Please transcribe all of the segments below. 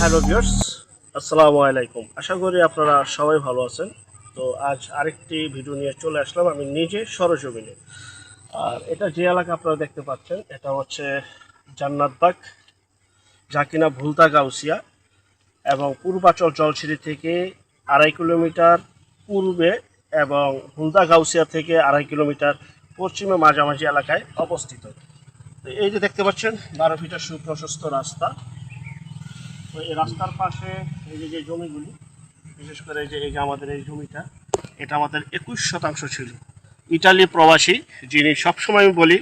Hello viewers, আসসালামু আলাইকুম। আশা করি আপনারা সবাই ভালো আছেন। তো আজ আরেকটি ভিডিও নিয়ে চলে আসলাম আমি নিজে সরজমিনে। আর এটা যে এলাকা আপনারা দেখতে পাচ্ছেন এটা হচ্ছে জান্নাতবাগ, যা কিনা ভুলতা গাউসিয়া এবং পূর্বাচল জলছিরি থেকে 2.5 কিলোমিটার পূর্বে এবং ভুলতা গাউসিয়া থেকে 2.5 কিলোমিটার পশ্চিমে মাঝামাঝি এলাকায় অবস্থিত। তো এই যে দেখতে পাচ্ছেন 12 ফিটের সুপ্রশস্ত রাস্তা। তো এই রাস্তার পাশে এই যে জমিগুলি, বিশেষ করে এই যে আমাদের এই জমিটা, এটা আমাদের 21% ছিল। ইটালি প্রবাসী, যিনি সবসময় আমি বলি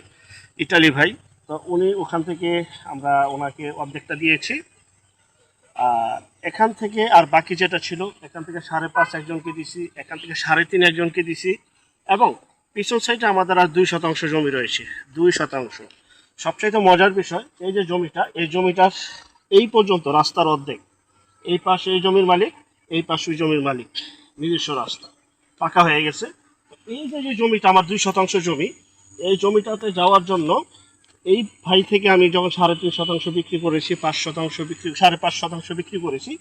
ইটালি ভাই, তো উনি ওখান থেকে আমরা ওনাকে অর্ধেকটা দিয়েছি। আর এখান থেকে আর বাকি যেটা ছিল, এখান থেকে 5.5 একজনকে দিছি, এখান থেকে 3.5 একজনকে দিছি, এবং পিছন সাইডে আমাদের আর 2% জমি রয়েছে। 2%। সবচাইতে মজার বিষয়, এই যে জমিটা, এই জমিটার এই পর্যন্ত রাস্তার অর্ধেক, এই পাশে এই জমির মালিক, এই পাশে ওই জমির মালিক, নিজস্ব রাস্তা পাকা হয়ে গেছে। এই যে জমিটা আমার 2% জমি, এই জমিটাতে যাওয়ার জন্য এই ভাই থেকে আমি যখন 3.5% বিক্রি করেছি, 5% বিক্রি, 5.5% বিক্রি করেছি,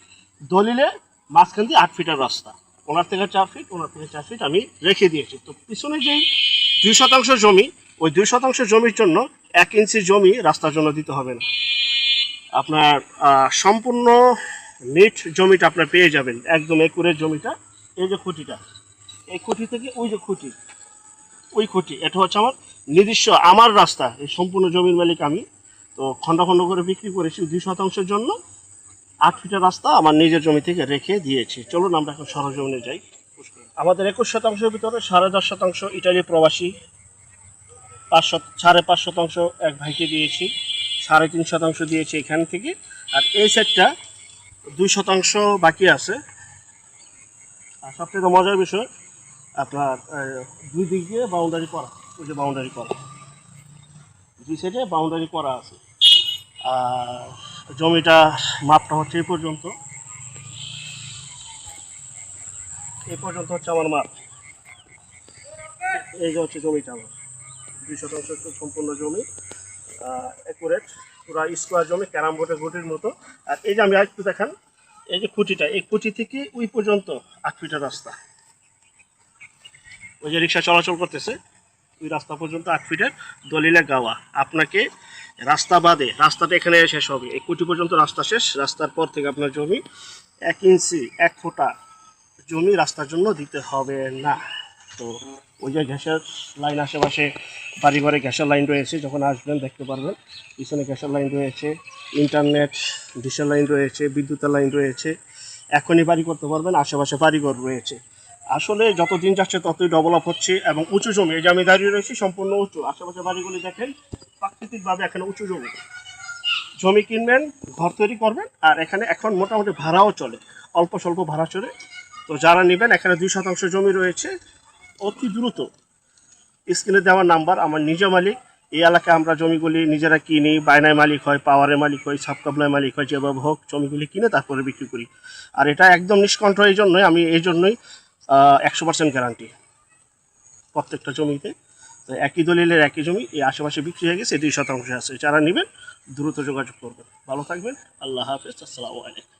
দলিলে মাঝখান দিয়ে 8 ফিটের রাস্তা, ওনার থেকে 4 ফিট, ওনার থেকে 4 ফিট আমি রেখে দিয়েছি। তো পিছনে যেই 2% জমি, ওই 2% জমির জন্য 1 ইঞ্চি জমি রাস্তার জন্য দিতে হবে না। আপনার সম্পূর্ণ নেট জমিটা আপনার পেয়ে যাবেন, একদম একুরের জমিটা। এই যে খুঁটিটা, এই খুঁটি থেকে ওই যে খুঁটি, ওই খুঁটি, এটা হচ্ছে আমার নিজস্ব, আমার রাস্তা। এই সম্পূর্ণ জমির মালিক আমি। তো খন্ড খন্ড করে বিক্রি করেছি 2%-এর জন্য। 8 ফিটের রাস্তা আমার নিজের জমি থেকে রেখে দিয়েছি। চলুন আমরা এখন সরজমিনে যাই। আমাদের 21%-এর ভিতরে 10.5% ইটালি প্রবাসী, 5.5% এক ভাইকে দিয়েছি, 3.5% দিয়েছি এখান থেকে। আর এই সেটটা 2% বাকি আছে। আর সবচেয়ে মজার বিষয়, আপনার দুই দিক দিয়ে বাউন্ডারি করা, ওই যে বাউন্ডারি করা, দুই সাইডে বাউন্ডারি করা আছে। আর জমিটা মাপটা হচ্ছে এই পর্যন্ত, হচ্ছে আমার মাপ। এই যে হচ্ছে জমিটা আমার 2% সম্পূর্ণ জমি, একুরেট, পুরা স্কোয়ার জমি, ক্যারাম বোর্ডের গুটির মতো। আর এই যে আমি আরেকটু দেখান, এই যে খুঁটিটা, এই খুঁটি থেকে ওই পর্যন্ত 8 ফিটের রাস্তা। ওই যে রিক্সা চলাচল করতেছে, ওই রাস্তা পর্যন্ত 8 ফিটের দলিলে গাওয়া। আপনাকে রাস্তা বাদে, রাস্তাটা এখানে শেষ হবে, এই খুঁটি পর্যন্ত রাস্তা শেষ। রাস্তার পর থেকে আপনার জমি 1 ইঞ্চি 1 ফুটা জমি রাস্তার জন্য দিতে হবে না। তো ওই যে গ্যাসের লাইন, আশেপাশে বাড়ি ঘরে গ্যাসের লাইন রয়েছে, যখন আসবেন দেখতে পারবেন পিছনে গ্যাসের লাইন রয়েছে, ইন্টারনেট ডিশের লাইন রয়েছে, বিদ্যুতের লাইন রয়েছে। এখনই বাড়ি করতে পারবেন, আশেপাশে বাড়িঘর রয়েছে। আসলে যত দিন যাচ্ছে ততই ডেভেলপ হচ্ছে, এবং উঁচু জমি, এই যে আমি দাঁড়িয়ে রয়েছি সম্পূর্ণ উঁচু, আশেপাশে বাড়িগুলি দেখেন প্রাকৃতিকভাবে এখানে উঁচু জমি। জমি কিনবেন, ঘর তৈরি করবেন, আর এখানে এখন মোটামুটি ভাড়াও চলে, অল্প স্বল্প ভাড়া চলে। তো যারা নেবেন, এখানে 2% জমি রয়েছে। অতি দ্রুত স্ক্রিনে দেওয়ার নাম্বার, আমার নিজে মালিক। এই এলাকায় আমরা জমিগুলি নিজেরা কিনি, বায়নায় মালিক হয়, পাওয়ারের মালিক হয়, সাবকাবলায় মালিক হয়, যেভাবে হোক জমিগুলি কিনে তারপরে বিক্রি করি। আর এটা একদম নিষ্কণ্ঠ, এই জন্যই 100% গ্যারান্টি প্রত্যেকটা জমিতে। তো একই দলিলের একই জমি, এই আশেপাশে বিক্রি হয়ে গেছে, 2% আছে। যারা নেবেন দ্রুত যোগাযোগ করবেন। ভালো থাকবেন, আল্লাহ হাফেজ, আসসালামু আলাইকুম।